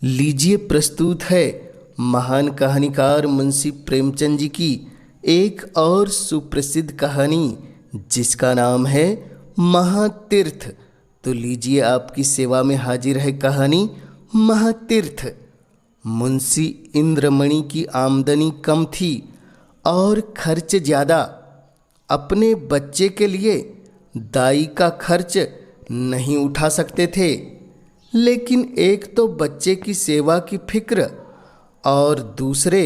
लीजिए प्रस्तुत है महान कहानीकार मुंशी प्रेमचंद जी की एक और सुप्रसिद्ध कहानी जिसका नाम है महातीर्थ। तो लीजिए आपकी सेवा में हाजिर है कहानी महातीर्थ। मुंशी इंद्रमणि की आमदनी कम थी और खर्च ज़्यादा। अपने बच्चे के लिए दाई का खर्च नहीं उठा सकते थे, लेकिन एक तो बच्चे की सेवा की फिक्र और दूसरे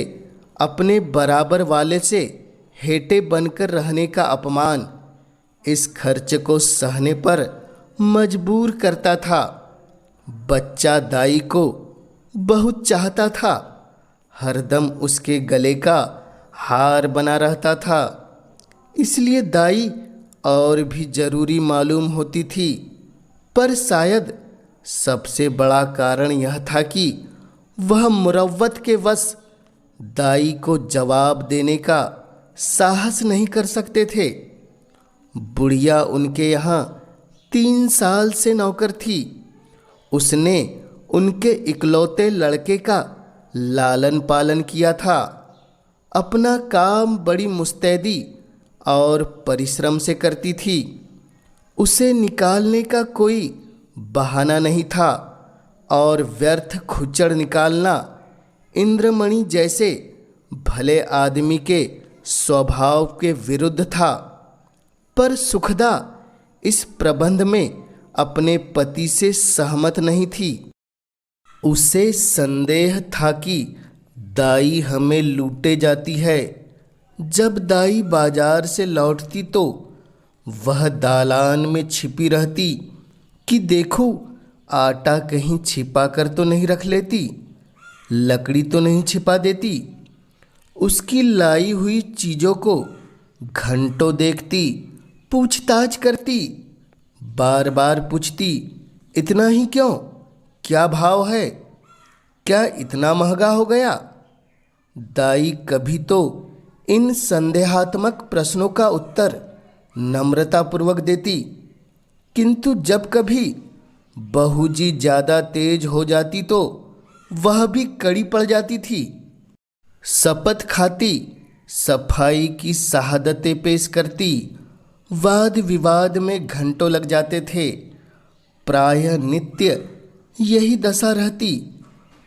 अपने बराबर वाले से हेटे बनकर रहने का अपमान इस खर्च को सहने पर मजबूर करता था। बच्चा दाई को बहुत चाहता था, हरदम उसके गले का हार बना रहता था, इसलिए दाई और भी जरूरी मालूम होती थी। पर शायद सबसे बड़ा कारण यह था कि वह मुरव्वत के वश दाई को जवाब देने का साहस नहीं कर सकते थे। बुढ़िया उनके यहाँ 3 साल से नौकर थी। उसने उनके इकलौते लड़के का लालन पालन किया था। अपना काम बड़ी मुस्तैदी और परिश्रम से करती थी। उसे निकालने का कोई बहाना नहीं था और व्यर्थ खुच्चड़ निकालना इंद्रमणि जैसे भले आदमी के स्वभाव के विरुद्ध था। पर सुखदा इस प्रबंध में अपने पति से सहमत नहीं थी। उसे संदेह था कि दाई हमें लूटे जाती है। जब दाई बाजार से लौटती तो वह दालान में छिपी रहती कि देखो आटा कहीं छिपा कर तो नहीं रख लेती, लकड़ी तो नहीं छिपा देती। उसकी लाई हुई चीज़ों को घंटों देखती, पूछताछ करती, बार बार पूछती, इतना ही क्यों, क्या भाव है, क्या इतना महंगा हो गया। दाई कभी तो इन संदेहात्मक प्रश्नों का उत्तर नम्रतापूर्वक देती, किंतु जब कभी बहू जी ज़्यादा तेज हो जाती तो वह भी कड़ी पड़ जाती थी। शपथ खाती, सफाई की शहादतें पेश करती, वाद विवाद में घंटों लग जाते थे। प्रायः नित्य यही दशा रहती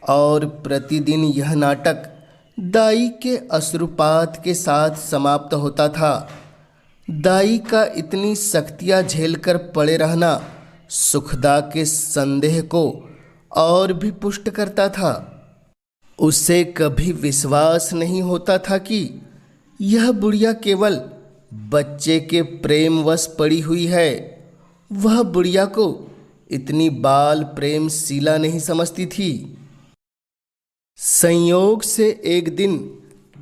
और प्रतिदिन यह नाटक दाई के अश्रुपात के साथ समाप्त होता था। दाई का इतनी सख्तियाँ झेलकर पड़े रहना सुखदा के संदेह को और भी पुष्ट करता था। उसे कभी विश्वास नहीं होता था कि यह बुढ़िया केवल बच्चे के प्रेमवश पड़ी हुई है। वह बुढ़िया को इतनी बाल प्रेमशीला नहीं समझती थी। संयोग से एक दिन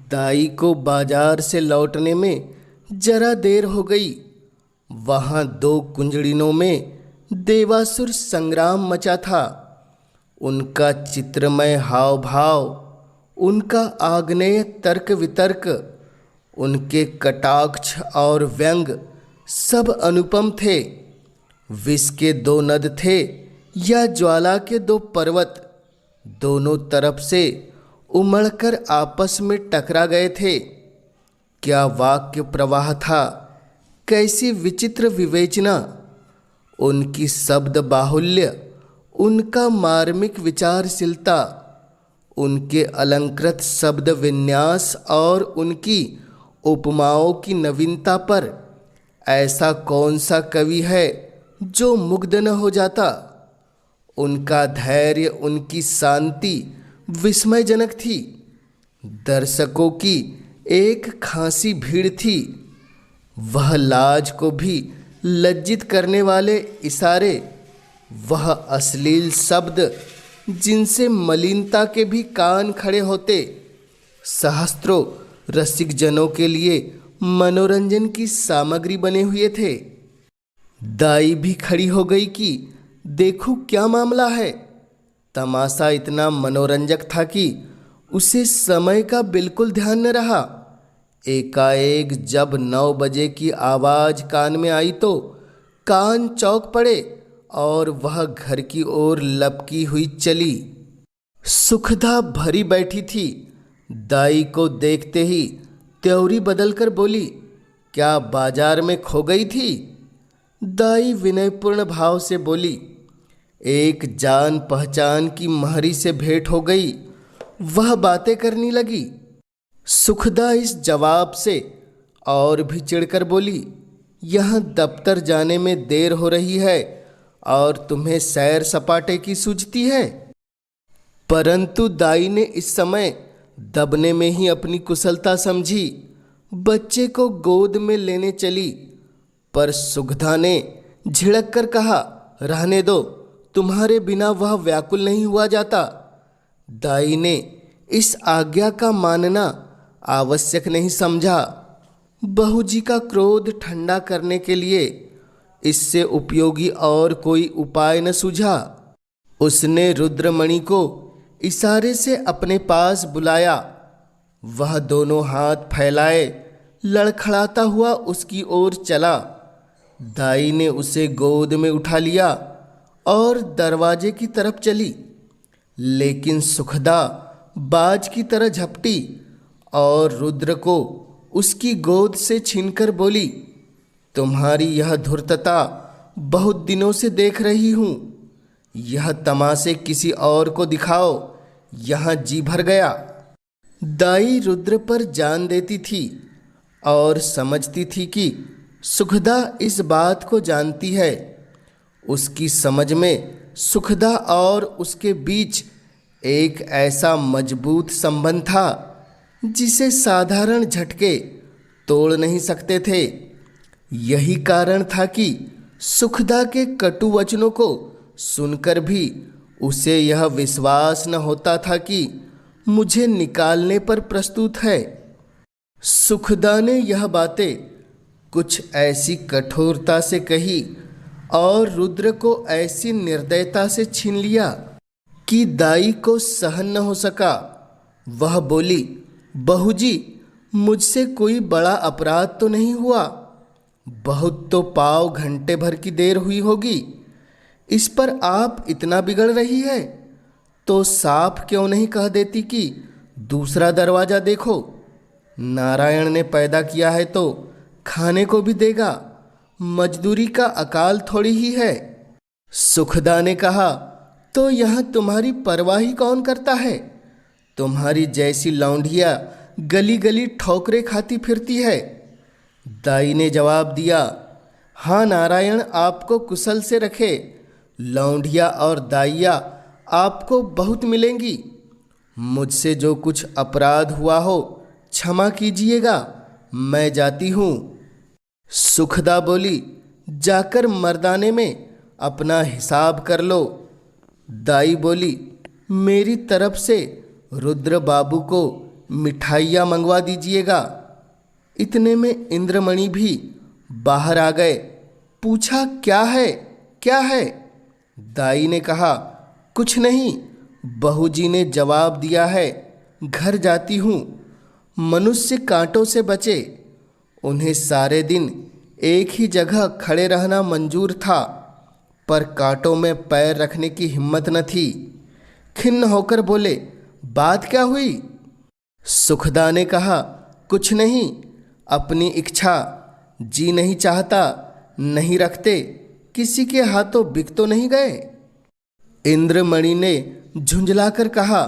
दाई को बाजार से लौटने में जरा देर हो गई। वहाँ 2 कुंजड़िनों में देवासुर संग्राम मचा था। उनका चित्रमय हाव भाव, उनका आग्नेय तर्क वितर्क, उनके कटाक्ष और व्यंग सब अनुपम थे। विष के 2 नद थे या ज्वाला के 2 पर्वत, दोनों तरफ से उमड़कर आपस में टकरा गए थे। क्या वाक्य प्रवाह था, कैसी विचित्र विवेचना, उनकी शब्द बाहुल्य, उनका मार्मिक विचारशीलता, उनके अलंकृत शब्द विन्यास और उनकी उपमाओं की नवीनता पर ऐसा कौन सा कवि है जो मुग्ध न हो जाता। उनका धैर्य, उनकी शांति विस्मयजनक थी। दर्शकों की एक खासी भीड़ थी। वह लाज को भी लज्जित करने वाले इशारे, वह अश्लील शब्द जिनसे मलिनता के भी कान खड़े होते, सहस्त्रों रसिक जनों के लिए मनोरंजन की सामग्री बने हुए थे। दाई भी खड़ी हो गई कि देखो क्या मामला है। तमाशा इतना मनोरंजक था कि उसे समय का बिल्कुल ध्यान न रहा। एकाएक जब 9 बजे की आवाज़ कान में आई तो कान चौंक पड़े और वह घर की ओर लपकी हुई चली। सुखदा भरी बैठी थी। दाई को देखते ही त्योरी बदलकर बोली, क्या बाजार में खो गई थी? दाई विनयपूर्ण भाव से बोली, एक जान पहचान की महरी से भेंट हो गई, वह बातें करने लगी। सुखदा इस जवाब से और भी चिढ़कर बोली, यहाँ दफ्तर जाने में देर हो रही है और तुम्हें सैर सपाटे की सूझती है। परंतु दाई ने इस समय दबने में ही अपनी कुशलता समझी। बच्चे को गोद में लेने चली, पर सुखदा ने झिड़क कर कहा, रहने दो, तुम्हारे बिना वह व्याकुल नहीं हुआ जाता। दाई ने इस आज्ञा का मानना आवश्यक नहीं समझा। बहू जी का क्रोध ठंडा करने के लिए इससे उपयोगी और कोई उपाय न सूझा। उसने रुद्रमणि को इशारे से अपने पास बुलाया। वह दोनों हाथ फैलाए लड़खड़ाता हुआ उसकी ओर चला। दाई ने उसे गोद में उठा लिया और दरवाजे की तरफ चली, लेकिन सुखदा बाज की तरह झपटी और रुद्र को उसकी गोद से छीनकर बोली, तुम्हारी यह धूर्तता बहुत दिनों से देख रही हूँ। यह तमाशे किसी और को दिखाओ, यहाँ जी भर गया। दाई रुद्र पर जान देती थी और समझती थी कि सुखदा इस बात को जानती है। उसकी समझ में सुखदा और उसके बीच एक ऐसा मजबूत संबंध था जिसे साधारण झटके तोड़ नहीं सकते थे। यही कारण था कि सुखदा के कटु वचनों को सुनकर भी उसे यह विश्वास न होता था कि मुझे निकालने पर प्रस्तुत है। सुखदा ने यह बातें कुछ ऐसी कठोरता से कही और रुद्र को ऐसी निर्दयता से छीन लिया कि दाई को सहन न हो सका। वह बोली, बहू जी, मुझसे कोई बड़ा अपराध तो नहीं हुआ। बहुत तो पाव घंटे भर की देर हुई होगी, इस पर आप इतना बिगड़ रही है तो साफ क्यों नहीं कह देती कि दूसरा दरवाज़ा देखो। नारायण ने पैदा किया है तो खाने को भी देगा, मजदूरी का अकाल थोड़ी ही है। सुखदा ने कहा, तो यहाँ तुम्हारी परवाह ही कौन करता है? तुम्हारी जैसी लौंडिया गली गली ठोकरे खाती फिरती है। दाई ने जवाब दिया, हाँ, नारायण आपको कुशल से रखे। लौंडिया और दाइया आपको बहुत मिलेंगी। मुझसे जो कुछ अपराध हुआ हो क्षमा कीजिएगा, मैं जाती हूँ। सुखदा बोली, जाकर मर्दाने में अपना हिसाब कर लो। दाई बोली, मेरी तरफ से रुद्र बाबू को मिठाइयाँ मंगवा दीजिएगा। इतने में इंद्रमणि भी बाहर आ गए। पूछा, क्या है, क्या है? दाई ने कहा, कुछ नहीं। बहू जी ने जवाब दिया है, घर जाती हूँ। मनुष्य कांटों से बचे। उन्हें सारे दिन एक ही जगह खड़े रहना मंजूर था, पर कांटों में पैर रखने की हिम्मत न थी। खिन्न होकर बोले, बात क्या हुई? सुखदा ने कहा, कुछ नहीं, अपनी इच्छा। जी नहीं चाहता, नहीं रखते, किसी के हाथों बिक तो नहीं गए। इंद्रमणि ने झुंझलाकर कहा,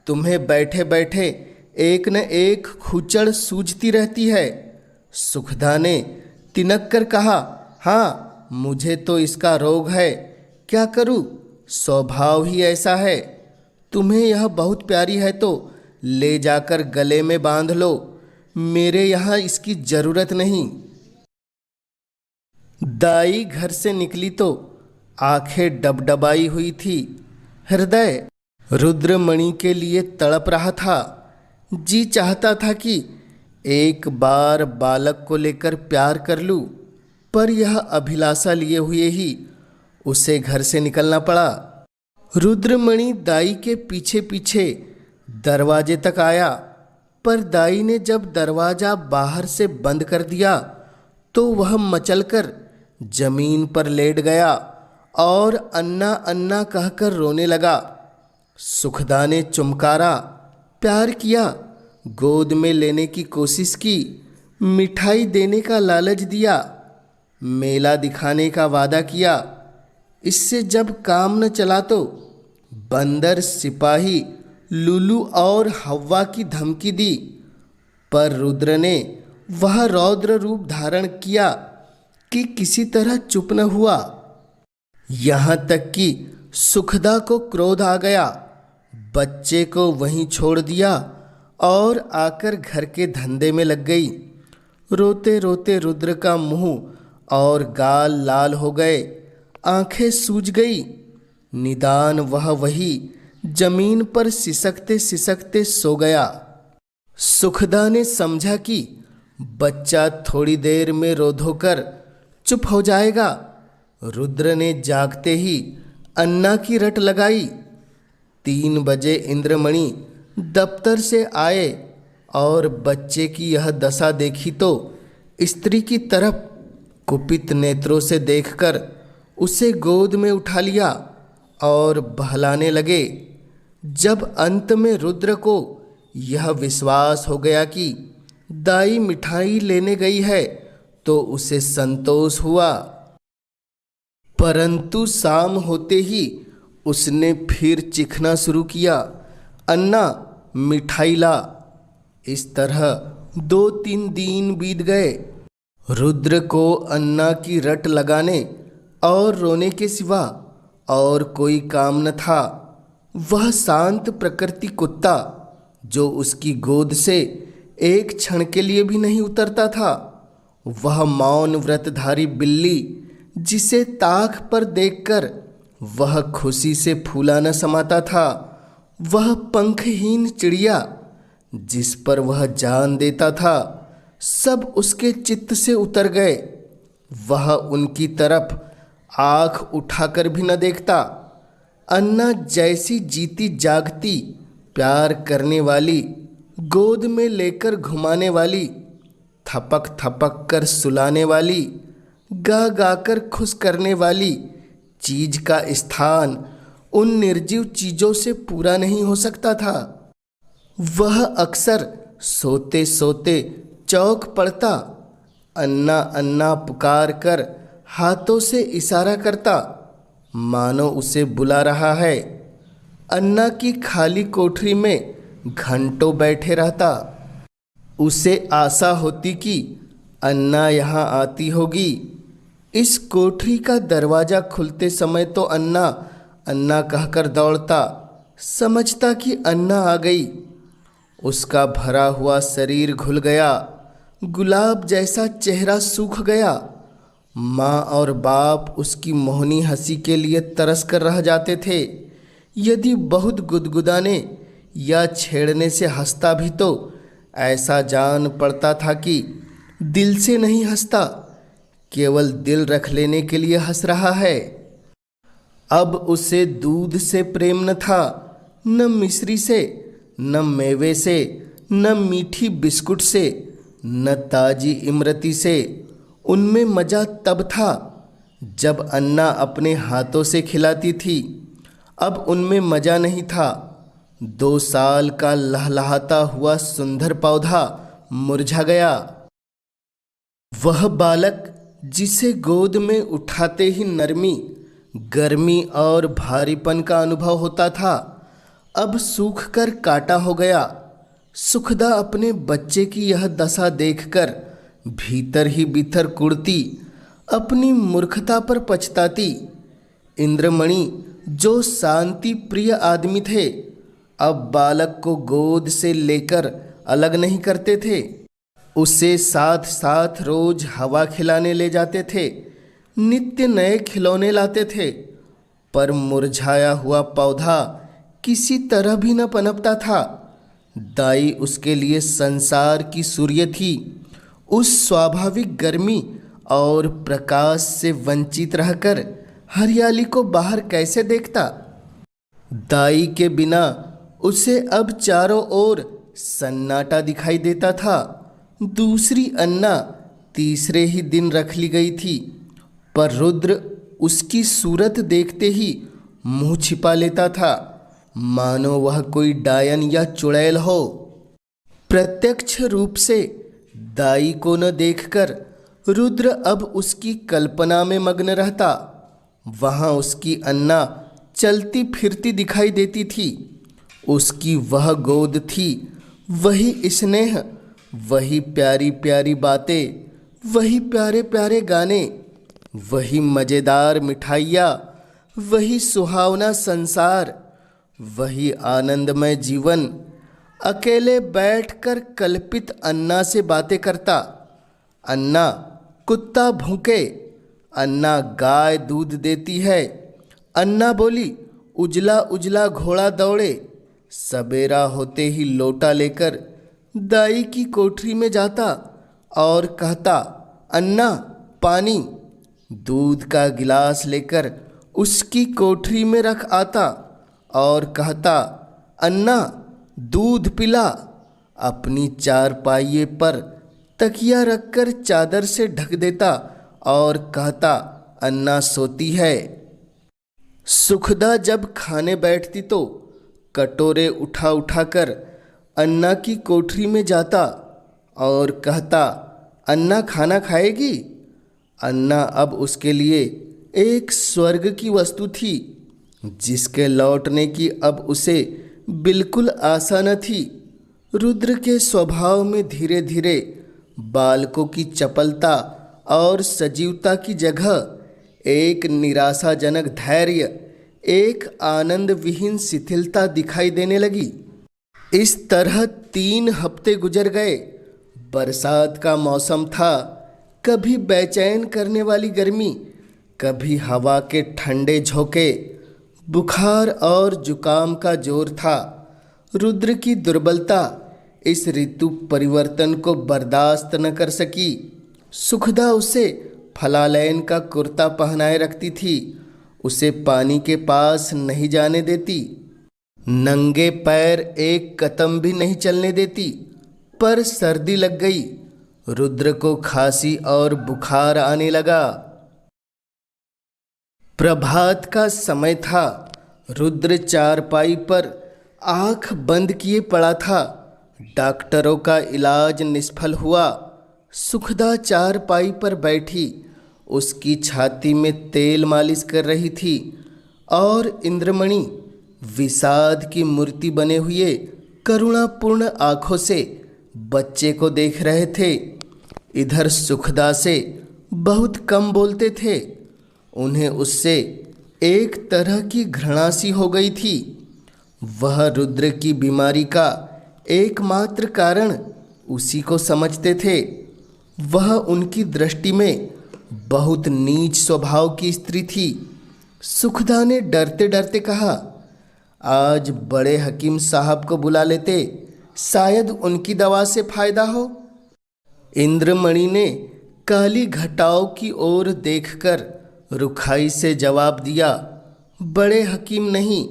तुम्हें बैठे बैठे एक न एक खुचड़ सूझती रहती है। सुखदा ने तिनक कर कहा, हाँ, मुझे तो इसका रोग है, क्या करूँ, स्वभाव ही ऐसा है। तुम्हें यह बहुत प्यारी है तो ले जाकर गले में बांध लो, मेरे यहाँ इसकी जरूरत नहीं। दाई घर से निकली तो आंखें डबडबाई हुई थी। हृदय रुद्रमणि के लिए तड़प रहा था। जी चाहता था कि एक बार बालक को लेकर प्यार कर लूं, पर यह अभिलाषा लिए हुए ही उसे घर से निकलना पड़ा। रुद्रमणि दाई के पीछे पीछे दरवाजे तक आया, पर दाई ने जब दरवाज़ा बाहर से बंद कर दिया तो वह मचलकर जमीन पर लेट गया और अन्ना अन्ना कहकर रोने लगा। सुखदा ने चुमकारा, प्यार किया, गोद में लेने की कोशिश की, मिठाई देने का लालच दिया, मेला दिखाने का वादा किया। इससे जब काम न चला तो बंदर, सिपाही, लूलू और हव्वा की धमकी दी। पर रुद्र ने वह रौद्र रूप धारण किया कि किसी तरह चुप न हुआ। यहाँ तक कि सुखदा को क्रोध आ गया, बच्चे को वहीं छोड़ दिया और आकर घर के धंधे में लग गई। रोते रोते रुद्र का मुंह और गाल लाल हो गए, आंखें सूज गई। निदान वह वही जमीन पर सिसकते सिसकते सो गया। सुखदा ने समझा कि बच्चा थोड़ी देर में रो धोकर चुप हो जाएगा। रुद्र ने जागते ही अन्ना की रट लगाई। 3 बजे इंद्रमणि दफ्तर से आए और बच्चे की यह दशा देखी तो स्त्री की तरफ कुपित नेत्रों से देखकर उसे गोद में उठा लिया और बहलाने लगे। जब अंत में रुद्र को यह विश्वास हो गया कि दाई मिठाई लेने गई है तो उसे संतोष हुआ। परंतु शाम होते ही उसने फिर चिखना शुरू किया, अन्ना मिठाई ला। इस तरह 2-3 दिन बीत गए। रुद्र को अन्ना की रट लगाने और रोने के सिवा और कोई काम न था। वह शांत प्रकृति कुत्ता जो उसकी गोद से एक क्षण के लिए भी नहीं उतरता था, वह मौन व्रतधारी बिल्ली जिसे ताक पर देखकर वह खुशी से फूला न समाता था, वह पंखहीन चिड़िया जिस पर वह जान देता था, सब उसके चित्त से उतर गए। वह उनकी तरफ आँख उठाकर भी न देखता। अन्ना जैसी जीती जागती, प्यार करने वाली, गोद में लेकर घुमाने वाली, थपक थपक कर सुलाने वाली, गा गा कर खुश करने वाली चीज का स्थान उन निर्जीव चीजों से पूरा नहीं हो सकता था। वह अक्सर सोते सोते चौक पड़ता, अन्ना अन्ना पुकार कर हाथों से इशारा करता, मानो उसे बुला रहा है। अन्ना की खाली कोठरी में घंटों बैठे रहता। उसे आशा होती कि अन्ना यहाँ आती होगी। इस कोठरी का दरवाज़ा खुलते समय तो अन्ना अन्ना कहकर दौड़ता, समझता कि अन्ना आ गई। उसका भरा हुआ शरीर घुल गया, गुलाब जैसा चेहरा सूख गया। माँ और बाप उसकी मोहनी हंसी के लिए तरस कर रह जाते थे। यदि बहुत गुदगुदाने या छेड़ने से हंसता भी तो ऐसा जान पड़ता था कि दिल से नहीं हंसता, केवल दिल रख लेने के लिए हंस रहा है। अब उसे दूध से प्रेम न था, न मिश्री से, न मेवे से, न मीठी बिस्कुट से, न ताजी इमरती से। उनमें मज़ा तब था जब अन्ना अपने हाथों से खिलाती थी। अब उनमें मज़ा नहीं था। 2 साल का लहलहाता हुआ सुंदर पौधा मुरझा गया। वह बालक जिसे गोद में उठाते ही नरमी, गर्मी और भारीपन का अनुभव होता था, अब सूख कर काटा हो गया। सुखदा अपने बच्चे की यह दशा देखकर भीतर ही भीतर कुड़ती, अपनी मूर्खता पर पछताती। इंद्रमणि जो शांति प्रिय आदमी थे, अब बालक को गोद से लेकर अलग नहीं करते थे। उसे साथ साथ रोज हवा खिलाने ले जाते थे, नित्य नए खिलौने लाते थे, पर मुरझाया हुआ पौधा किसी तरह भी न पनपता था। दाई उसके लिए संसार की सूर्य थी। उस स्वाभाविक गर्मी और प्रकाश से वंचित रहकर हरियाली को बाहर कैसे देखता। दाई के बिना उसे अब चारों ओर सन्नाटा दिखाई देता था। दूसरी अन्ना तीसरे ही दिन रख ली गई थी, पर रुद्र उसकी सूरत देखते ही मुंह छिपा लेता था, मानो वह कोई डायन या चुड़ैल हो। प्रत्यक्ष रूप से दाई को न देखकर रुद्र अब उसकी कल्पना में मग्न रहता। वहाँ उसकी अन्ना चलती फिरती दिखाई देती थी। उसकी वह गोद थी, वही स्नेह, वही प्यारी प्यारी बातें, वही प्यारे प्यारे गाने, वही मज़ेदार मिठाइयाँ, वही सुहावना संसार, वही आनंदमय जीवन। अकेले बैठकर कल्पित अन्ना से बातें करता। अन्ना कुत्ता भूखे, अन्ना गाय दूध देती है। अन्ना बोली उजला उजला घोड़ा दौड़े। सवेरा होते ही लोटा लेकर दाई की कोठरी में जाता और कहता, अन्ना पानी। दूध का गिलास लेकर उसकी कोठरी में रख आता और कहता, अन्ना दूध पिला। अपनी चारपाई पर तकिया रखकर चादर से ढक देता और कहता, अन्ना सोती है। सुखदा जब खाने बैठती तो कटोरे उठा उठाकर अन्ना की कोठरी में जाता और कहता, अन्ना खाना खाएगी। अन्ना अब उसके लिए एक स्वर्ग की वस्तु थी, जिसके लौटने की अब उसे बिल्कुल आशा न थी। रुद्र के स्वभाव में धीरे धीरे बालकों की चपलता और सजीवता की जगह एक निराशाजनक धैर्य, एक आनंद विहीन शिथिलता दिखाई देने लगी। इस तरह 3 हफ्ते गुजर गए। बरसात का मौसम था। कभी बेचैन करने वाली गर्मी, कभी हवा के ठंडे झोंके। बुखार और जुकाम का जोर था। रुद्र की दुर्बलता इस ऋतु परिवर्तन को बर्दाश्त न कर सकी। सुखदा उसे फलालैन का कुर्ता पहनाए रखती थी, उसे पानी के पास नहीं जाने देती, नंगे पैर एक कदम भी नहीं चलने देती। पर सर्दी लग गई। रुद्र को खांसी और बुखार आने लगा। प्रभात का समय था। रुद्र चारपाई पर आंख बंद किए पड़ा था। डॉक्टरों का इलाज निष्फल हुआ। सुखदा चारपाई पर बैठी उसकी छाती में तेल मालिश कर रही थी और इंद्रमणि विषाद की मूर्ति बने हुए करुणापूर्ण आंखों से बच्चे को देख रहे थे। इधर सुखदा से बहुत कम बोलते थे। उन्हें उससे एक तरह की घृणा सी हो गई थी। वह रुद्र की बीमारी का एकमात्र कारण उसी को समझते थे। वह उनकी दृष्टि में बहुत नीच स्वभाव की स्त्री थी। सुखदा ने डरते डरते कहा, आज बड़े हकीम साहब को बुला लेते, शायद उनकी दवा से फायदा हो। इंद्रमणि ने काली घटाओं की ओर देखकर रुखाई से जवाब दिया, बड़े हकीम नहीं,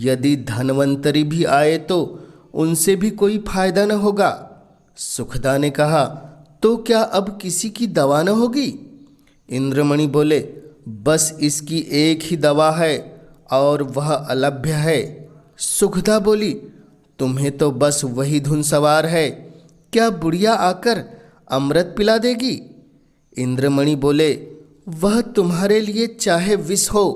यदि धनवंतरी भी आए तो उनसे भी कोई फायदा न होगा। सुखदा ने कहा, तो क्या अब किसी की दवा न होगी? इंद्रमणि बोले, बस इसकी एक ही दवा है और वह अलभ्य है। सुखदा बोली, तुम्हें तो बस वही धुन सवार है, क्या बुढ़िया आकर अमृत पिला देगी? इंद्रमणि बोले, वह तुम्हारे लिए चाहे विष हो,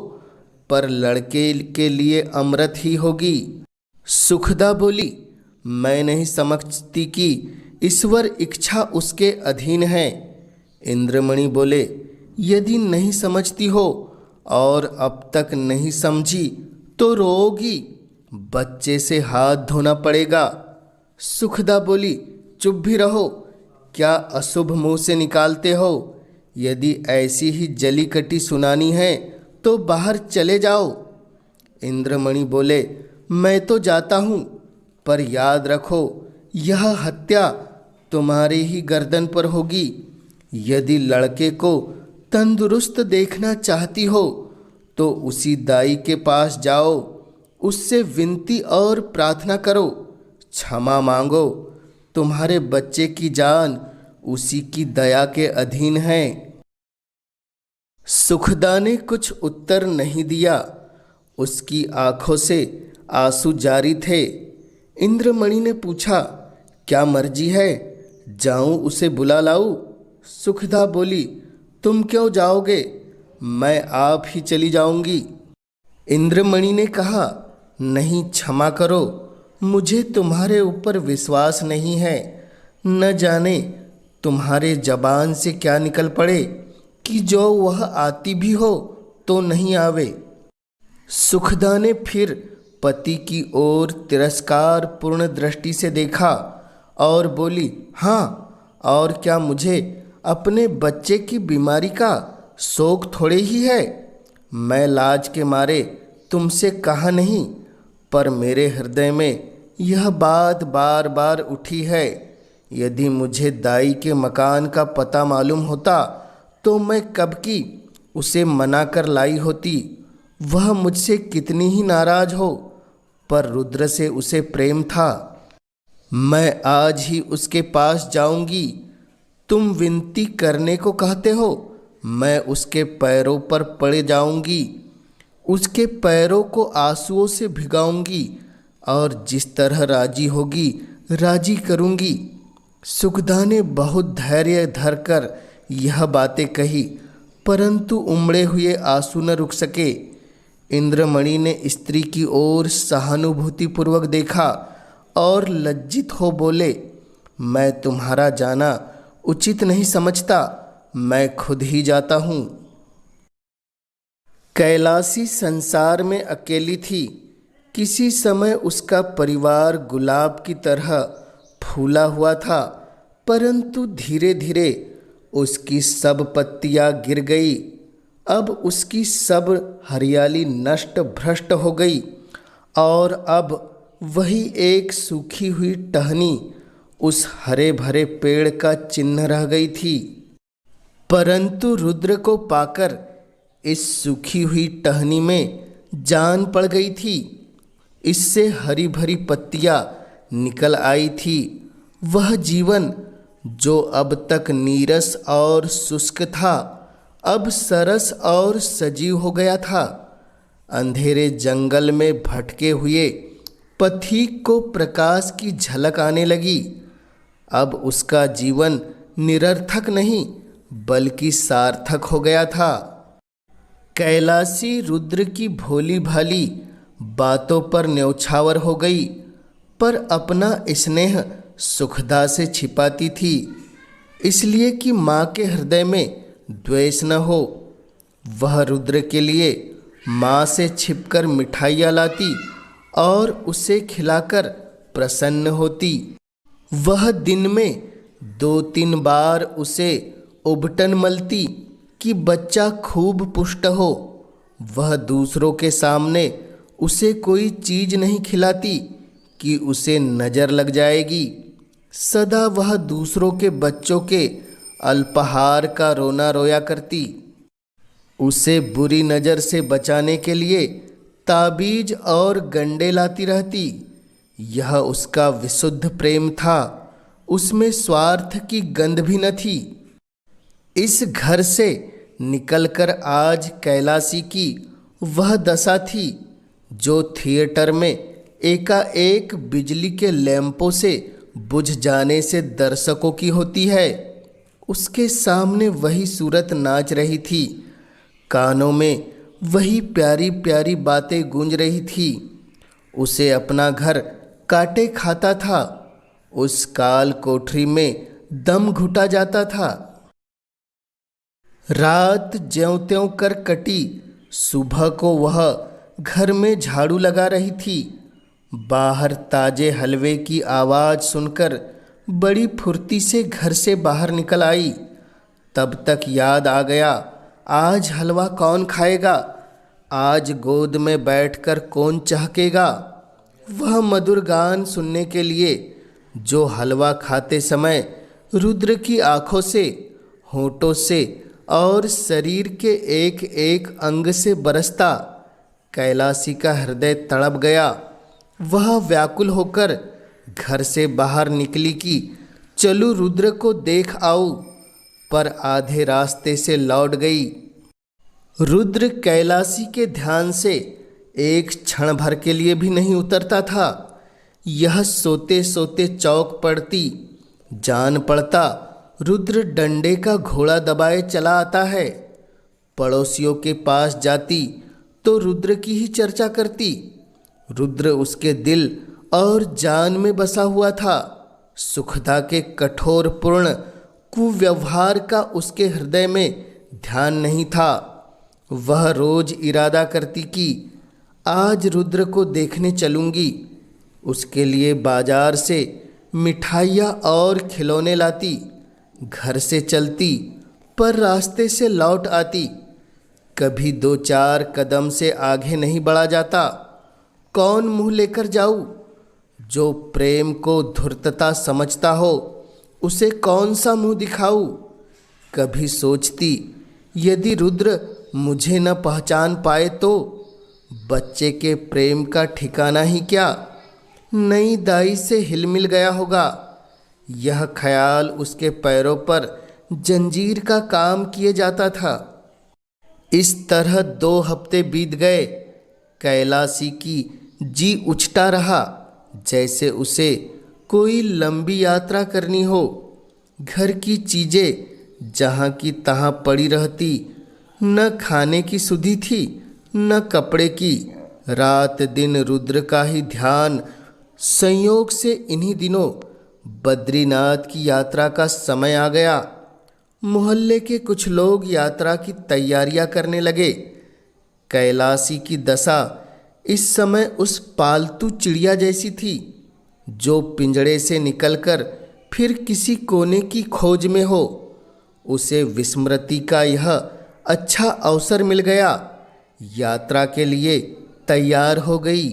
पर लड़के के लिए अमृत ही होगी। सुखदा बोली, मैं नहीं समझती कि ईश्वर इच्छा उसके अधीन है। इंद्रमणि बोले, यदि नहीं समझती हो और अब तक नहीं समझी तो रोगी, बच्चे से हाथ धोना पड़ेगा। सुखदा बोली, चुप भी रहो, क्या अशुभ मुंह से निकालते हो? यदि ऐसी ही जली कटी सुनानी है तो बाहर चले जाओ। इंद्रमणि बोले, मैं तो जाता हूँ, पर याद रखो यह हत्या तुम्हारी ही गर्दन पर होगी। यदि लड़के को तंदुरुस्त देखना चाहती हो तो उसी दाई के पास जाओ, उससे विनती और प्रार्थना करो, क्षमा मांगो। तुम्हारे बच्चे की जान उसी की दया के अधीन है। सुखदा ने कुछ उत्तर नहीं दिया। उसकी आंखों से आंसू जारी थे। इंद्रमणि ने पूछा, क्या मर्जी है, जाऊं उसे बुला लाऊं? सुखदा बोली, तुम क्यों जाओगे, मैं आप ही चली जाऊंगी। इंद्रमणि ने कहा, नहीं, क्षमा करो, मुझे तुम्हारे ऊपर विश्वास नहीं है। न जाने तुम्हारे जबान से क्या निकल पड़े कि जो वह आती भी हो तो नहीं आवे। सुखदा ने फिर पति की ओर तिरस्कार पूर्ण दृष्टि से देखा और बोली, हाँ, और क्या मुझे अपने बच्चे की बीमारी का शोक थोड़े ही है? मैं लाज के मारे तुमसे कहा नहीं, पर मेरे हृदय में यह बात बार बार उठी है। यदि मुझे दाई के मकान का पता मालूम होता तो मैं कब की उसे मना कर लाई होती। वह मुझसे कितनी ही नाराज हो, पर रुद्र से उसे प्रेम था। मैं आज ही उसके पास जाऊंगी। तुम विनती करने को कहते हो, मैं उसके पैरों पर पड़ जाऊंगी, उसके पैरों को आंसुओं से भिगाऊंगी और जिस तरह राजी होगी राजी करूंगी। सुखदा ने बहुत धैर्य धरकर यह बातें कही, परंतु उमड़े हुए आंसू न रुक सके। इंद्रमणि ने स्त्री की ओर सहानुभूतिपूर्वक देखा और लज्जित हो बोले, मैं तुम्हारा जाना उचित नहीं समझता, मैं खुद ही जाता हूँ। कैलासी संसार में अकेली थी। किसी समय उसका परिवार गुलाब की तरह फूला हुआ था, परंतु धीरे धीरे उसकी सब पत्तियां गिर गई। अब उसकी सब हरियाली नष्ट भ्रष्ट हो गई और अब वही एक सूखी हुई टहनी उस हरे भरे पेड़ का चिन्ह रह गई थी। परंतु रुद्र को पाकर इस सूखी हुई टहनी में जान पड़ गई थी। इससे हरी भरी पत्तियां निकल आई थी। वह जीवन जो अब तक नीरस और शुष्क था, अब सरस और सजीव हो गया था। अंधेरे जंगल में भटके हुए पथिक को प्रकाश की झलक आने लगी। अब उसका जीवन निरर्थक नहीं बल्कि सार्थक हो गया था। कैलासी रुद्र की भोली भाली बातों पर न्यौछावर हो गई, पर अपना स्नेह सुखदा से छिपाती थी, इसलिए कि माँ के हृदय में द्वेष न हो। वह रुद्र के लिए माँ से छिपकर मिठाइयाँ लाती और उसे खिलाकर प्रसन्न होती। वह दिन में 2-3 बार उसे उबटन मलती कि बच्चा खूब पुष्ट हो। वह दूसरों के सामने उसे कोई चीज नहीं खिलाती कि उसे नजर लग जाएगी। सदा वह दूसरों के बच्चों के अल्पाहार का रोना रोया करती। उसे बुरी नज़र से बचाने के लिए ताबीज और गंडे लाती रहती। यह उसका विशुद्ध प्रेम था, उसमें स्वार्थ की गंध भी न थी। इस घर से निकलकर आज कैलासी की वह दशा थी जो थिएटर में एकाएक बिजली के लैंपों से बुझ जाने से दर्शकों की होती है। उसके सामने वही सूरत नाच रही थी, कानों में वही प्यारी प्यारी बातें गूंज रही थी। उसे अपना घर काटे खाता था, उस काल कोठरी में दम घुटा जाता था। रात ज्यों-त्यों कर कटी। सुबह को वह घर में झाड़ू लगा रही थी। बाहर ताजे हलवे की आवाज़ सुनकर बड़ी फुर्ती से घर से बाहर निकल आई। तब तक याद आ गया, आज हलवा कौन खाएगा, आज गोद में बैठकर कौन चहकेगा। वह मधुर गान सुनने के लिए जो हलवा खाते समय रुद्र की आँखों से, होठों से और शरीर के एक एक अंग से बरसता। कैलासी का हृदय तड़प गया। वह व्याकुल होकर घर से बाहर निकली कि चलूं रुद्र को देख आऊं, पर आधे रास्ते से लौट गई। रुद्र कैलासी के ध्यान से एक क्षण भर के लिए भी नहीं उतरता था। यह सोते सोते चौंक पड़ती, जान पड़ता रुद्र डंडे का घोड़ा दबाए चला आता है। पड़ोसियों के पास जाती तो रुद्र की ही चर्चा करती। रुद्र उसके दिल और जान में बसा हुआ था। सुखदा के कठोर पूर्ण कुव्यवहार का उसके हृदय में ध्यान नहीं था। वह रोज इरादा करती कि आज रुद्र को देखने चलूंगी। उसके लिए बाजार से मिठाइयाँ और खिलौने लाती। घर से चलती पर रास्ते से लौट आती। कभी 2-4 कदम से आगे नहीं बढ़ा जाता। कौन मुंह लेकर जाऊं? जो प्रेम को धूर्तता समझता हो उसे कौन सा मुंह दिखाऊं? कभी सोचती यदि रुद्र मुझे न पहचान पाए तो बच्चे के प्रेम का ठिकाना ही क्या, नई दाई से हिलमिल गया होगा। यह ख्याल उसके पैरों पर जंजीर का काम किए जाता था। इस तरह 2 हफ्ते बीत गए। कैलाशी की जी उछटा रहा जैसे उसे कोई लंबी यात्रा करनी हो। घर की चीज़ें जहाँ की तहाँ पड़ी रहती। न खाने की सुधि थी न कपड़े की। रात दिन रुद्र का ही ध्यान। संयोग से इन्हीं दिनों बद्रीनाथ की यात्रा का समय आ गया। मोहल्ले के कुछ लोग यात्रा की तैयारियां करने लगे। कैलाशी की दशा इस समय उस पालतू चिड़िया जैसी थी जो पिंजड़े से निकलकर फिर किसी कोने की खोज में हो। उसे विस्मृति का यह अच्छा अवसर मिल गया। यात्रा के लिए तैयार हो गई।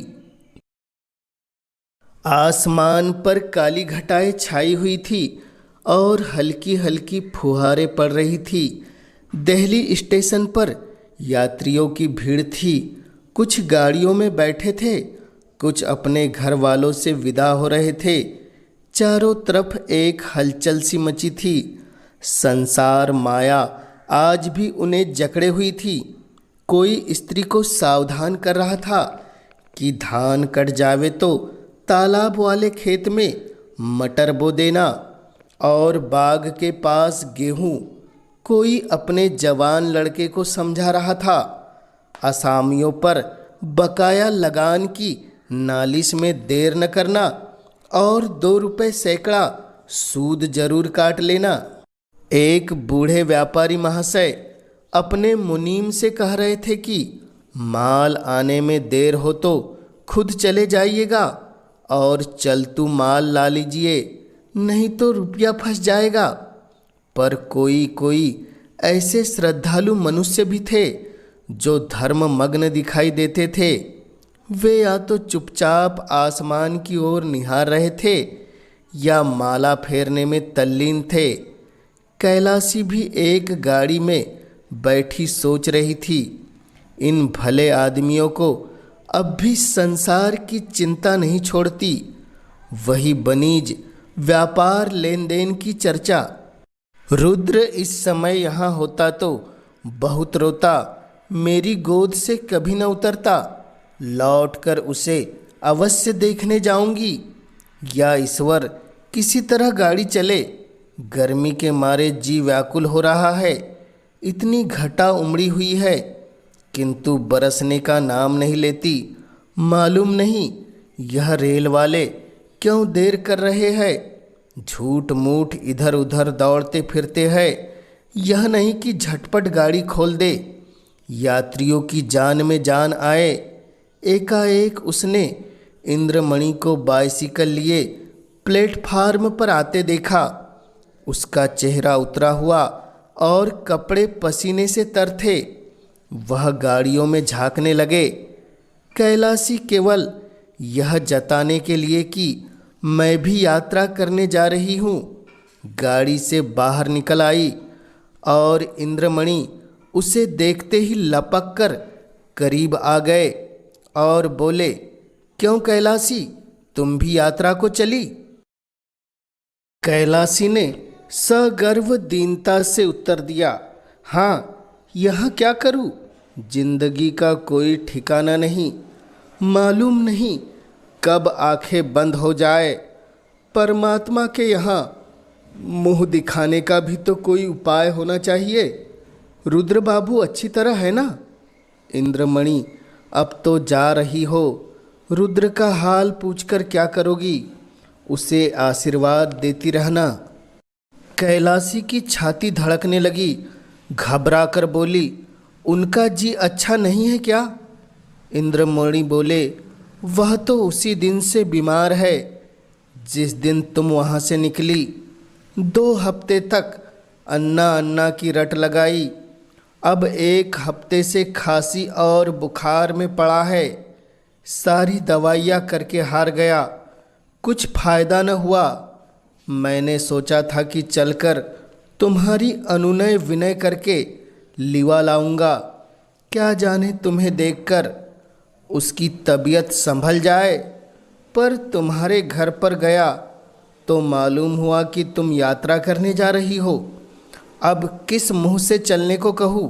आसमान पर काली घटाएं छाई हुई थी और हल्की हल्की फुहारें पड़ रही थी। दिल्ली स्टेशन पर यात्रियों की भीड़ थी। कुछ गाड़ियों में बैठे थे, कुछ अपने घर वालों से विदा हो रहे थे। चारों तरफ एक हलचल सी मची थी। संसार माया आज भी उन्हें जकड़े हुई थी। कोई स्त्री को सावधान कर रहा था कि धान कट जावे तो तालाब वाले खेत में मटर बो देना और बाग के पास गेहूं। कोई अपने जवान लड़के को समझा रहा था असामियों पर बकाया लगान की नालिश में देर न करना और 2 रुपए सैकड़ा सूद जरूर काट लेना। एक बूढ़े व्यापारी महाशय अपने मुनीम से कह रहे थे कि माल आने में देर हो तो खुद चले जाइएगा और चलतू माल ला लीजिए, नहीं तो रुपया फंस जाएगा। पर कोई कोई ऐसे श्रद्धालु मनुष्य भी थे जो धर्ममग्न दिखाई देते थे। वे या तो चुपचाप आसमान की ओर निहार रहे थे या माला फेरने में तल्लीन थे। कैलाशी भी एक गाड़ी में बैठी सोच रही थी, इन भले आदमियों को अब भी संसार की चिंता नहीं छोड़ती। वही बनीज व्यापार लेन देन की चर्चा। रुद्र इस समय यहाँ होता तो बहुत रोता, मेरी गोद से कभी न उतरता। लौटकर उसे अवश्य देखने जाऊंगी। या ईश्वर किसी तरह गाड़ी चले। गर्मी के मारे जी व्याकुल हो रहा है। इतनी घटा उमड़ी हुई है किंतु बरसने का नाम नहीं लेती। मालूम नहीं यह रेल वाले क्यों देर कर रहे हैं। झूठ मूठ इधर उधर दौड़ते फिरते हैं। यह नहीं कि झटपट गाड़ी खोल दे, यात्रियों की जान में जान आए। एकाएक उसने इंद्रमणि को बाइसिकल लिए प्लेटफार्म पर आते देखा। उसका चेहरा उतरा हुआ और कपड़े पसीने से तर थे। वह गाड़ियों में झांकने लगे। कैलाशी केवल यह जताने के लिए कि मैं भी यात्रा करने जा रही हूँ, गाड़ी से बाहर निकल आई और इंद्रमणि उसे देखते ही लपक कर करीब आ गए और बोले, क्यों कैलाशी, तुम भी यात्रा को चली? कैलाशी ने सगर्व दीनता से उत्तर दिया, हाँ, यह क्या करूं? जिंदगी का कोई ठिकाना नहीं। मालूम नहीं कब आंखें बंद हो जाए। परमात्मा के यहाँ मुंह दिखाने का भी तो कोई उपाय होना चाहिए। रुद्र बाबू अच्छी तरह है ना? इंद्रमणि, अब तो जा रही हो, रुद्र का हाल पूछकर क्या करोगी? उसे आशीर्वाद देती रहना। कैलाशी की छाती धड़कने लगी। घबरा कर बोली, उनका जी अच्छा नहीं है क्या? इंद्रमणि बोले, वह तो उसी दिन से बीमार है जिस दिन तुम वहाँ से निकली। 2 हफ्ते तक अन्ना अन्ना की रट लगाई। अब 1 हफ्ते से खांसी और बुखार में पड़ा है। सारी दवाइयाँ करके हार गया, कुछ फायदा न हुआ। मैंने सोचा था कि चलकर तुम्हारी अनुनय विनय करके लिवा लाऊंगा। क्या जाने तुम्हें देखकर उसकी तबीयत संभल जाए। पर तुम्हारे घर पर गया तो मालूम हुआ कि तुम यात्रा करने जा रही हो। अब किस मुंह से चलने को कहूँ?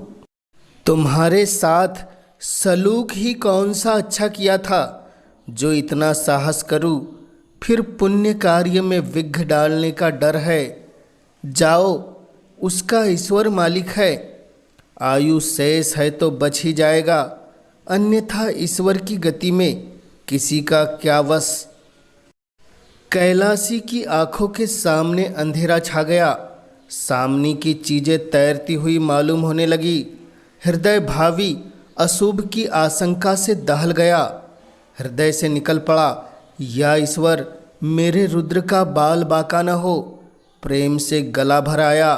तुम्हारे साथ सलूक ही कौन सा अच्छा किया था जो इतना साहस करूँ। फिर पुण्य कार्य में विघ्न डालने का डर है। जाओ, उसका ईश्वर मालिक है। आयु शेष है तो बच ही जाएगा, अन्यथा ईश्वर की गति में किसी का क्या वश। कैलाशी की आंखों के सामने अंधेरा छा गया। सामने की चीजें तैरती हुई मालूम होने लगी। हृदय भावी अशुभ की आशंका से दहल गया। हृदय से निकल पड़ा, या ईश्वर, मेरे रुद्र का बाल बाका न हो। प्रेम से गला भर आया।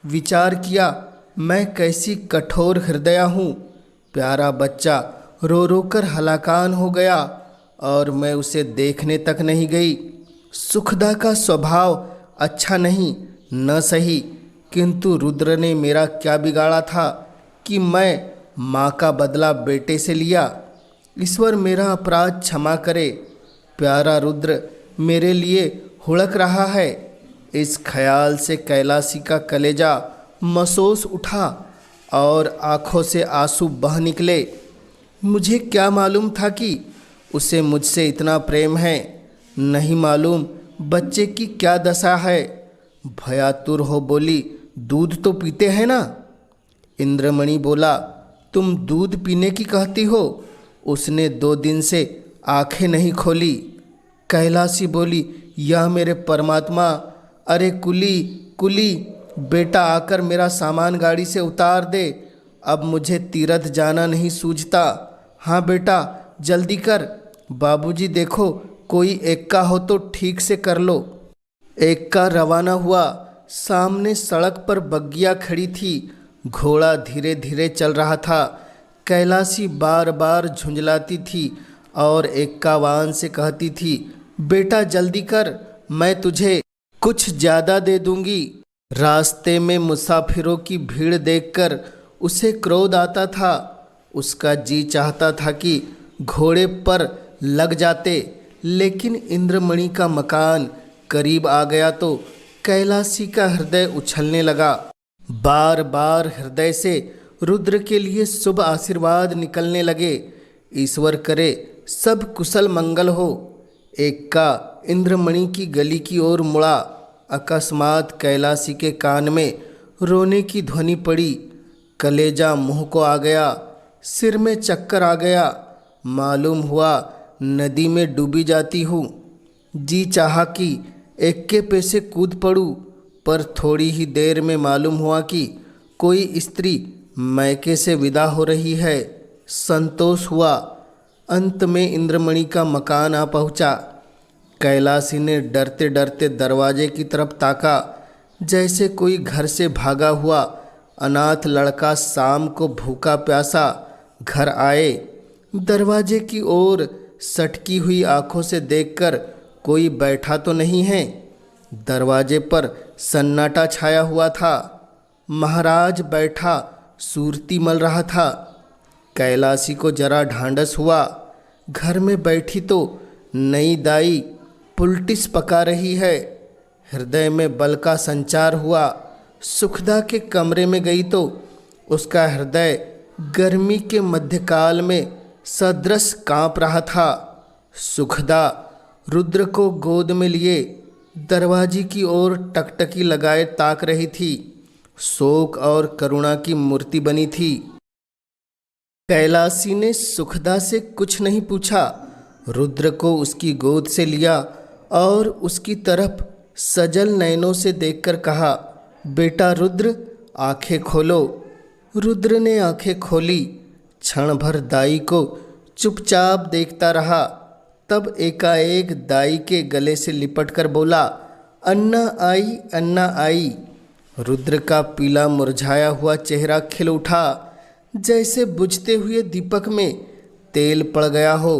विचार किया, मैं कैसी कठोर हृदया हूँ। प्यारा बच्चा रो रो कर हलाकान हो गया और मैं उसे देखने तक नहीं गई। सुखदा का स्वभाव अच्छा नहीं, न सही, किंतु रुद्र ने मेरा क्या बिगाड़ा था कि मैं माँ का बदला बेटे से लिया। ईश्वर मेरा अपराध क्षमा करे। प्यारा रुद्र मेरे लिए हुड़क रहा है। इस ख्याल से कैलाशी का कलेजा मसोस उठा और आंखों से आंसू बह निकले। मुझे क्या मालूम था कि उसे मुझसे इतना प्रेम है। नहीं मालूम बच्चे की क्या दशा है। भयातुर हो बोली, दूध तो पीते हैं ना? इंद्रमणि बोला, तुम दूध पीने की कहती हो? उसने 2 दिन से आंखें नहीं खोली। कैलाशी बोली, या मेरे परमात्मा, अरे कुली कुली, बेटा आकर मेरा सामान गाड़ी से उतार दे। अब मुझे तीरथ जाना नहीं सूझता। हाँ बेटा, जल्दी कर। बाबूजी देखो, कोई एक्का हो तो ठीक से कर लो। एक्का रवाना हुआ। सामने सड़क पर बग्गियाँ खड़ी थी। घोड़ा धीरे धीरे चल रहा था। कैलाशी बार बार झुंझलाती थी और एक्कावान से कहती थी, बेटा जल्दी कर, मैं तुझे कुछ ज़्यादा दे दूंगी। रास्ते में मुसाफिरों की भीड़ देखकर उसे क्रोध आता था। उसका जी चाहता था कि घोड़े पर लग जाते, लेकिन इंद्रमणि का मकान करीब आ गया तो कैलाशी का हृदय उछलने लगा। बार बार हृदय से रुद्र के लिए शुभ आशीर्वाद निकलने लगे। ईश्वर करे सब कुशल मंगल हो। एक्का इंद्रमणि की गली की ओर मुड़ा। अकस्मात कैलाशी के कान में रोने की ध्वनि पड़ी। कलेजा मुंह को आ गया, सिर में चक्कर आ गया। मालूम हुआ नदी में डूबी जाती हूँ। जी चाहा कि एक्के पे से कूद पड़ूँ, पर थोड़ी ही देर में मालूम हुआ कि कोई स्त्री मैके से विदा हो रही है। संतोष हुआ। अंत में इंद्रमणि का मकान आ पहुँचा। कैलाशी ने डरते डरते दरवाजे की तरफ ताका, जैसे कोई घर से भागा हुआ अनाथ लड़का शाम को भूखा प्यासा घर आए। दरवाजे की ओर सटकी हुई आंखों से देखकर कोई बैठा तो नहीं है। दरवाजे पर सन्नाटा छाया हुआ था। महाराज बैठा सूरती मल रहा था। कैलाशी को जरा ढांढस हुआ। घर में बैठी तो नई दाई पुलटिस पका रही है। हृदय में बल का संचार हुआ। सुखदा के कमरे में गई तो उसका हृदय गर्मी के मध्यकाल में सदृश कांप रहा था। सुखदा रुद्र को गोद में लिए दरवाजे की ओर टकटकी लगाए ताक रही थी। शोक और करुणा की मूर्ति बनी थी। कैलासी ने सुखदा से कुछ नहीं पूछा। रुद्र को उसकी गोद से लिया और उसकी तरफ सजल नयनों से देखकर कहा, बेटा रुद्र, आंखें खोलो। रुद्र ने आंखें खोली। क्षण भर दाई को चुपचाप देखता रहा। तब एकाएक दाई के गले से लिपट कर बोला, अन्ना आई, अन्ना आई। रुद्र का पीला मुरझाया हुआ चेहरा खिल उठा, जैसे बुझते हुए दीपक में तेल पड़ गया हो।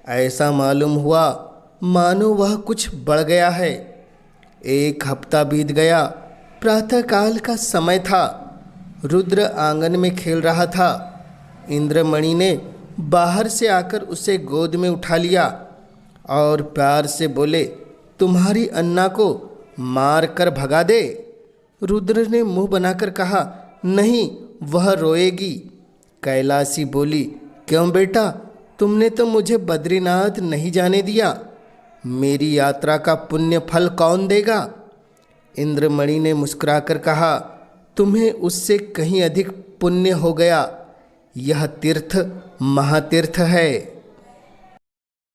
ऐसा मालूम हुआ मानो वह कुछ बढ़ गया है। 1 हफ्ता बीत गया। प्रातःकाल का समय था। रुद्र आंगन में खेल रहा था। इंद्रमणि ने बाहर से आकर उसे गोद में उठा लिया और प्यार से बोले, तुम्हारी अन्ना को मार कर भगा दे। रुद्र ने मुंह बनाकर कहा, नहीं, वह रोएगी। कैलासी बोली, क्यों बेटा, तुमने तो मुझे बद्रीनाथ नहीं जाने दिया। मेरी यात्रा का पुण्य फल कौन देगा? इंद्रमणि ने मुस्कुराकर कहा, तुम्हें उससे कहीं अधिक पुण्य हो गया। यह तीर्थ महातीर्थ है।